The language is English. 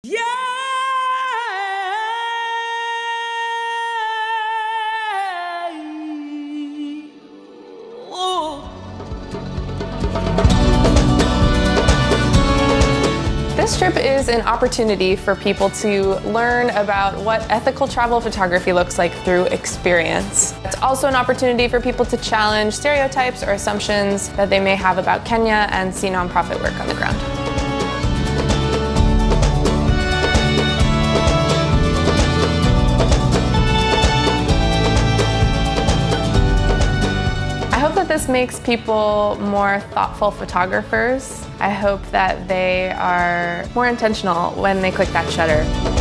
Yeah! This trip is an opportunity for people to learn about what ethical travel photography looks like through experience. It's also an opportunity for people to challenge stereotypes or assumptions that they may have about Kenya and see nonprofit work on the ground. I hope that this makes people more thoughtful photographers. I hope that they are more intentional when they click that shutter.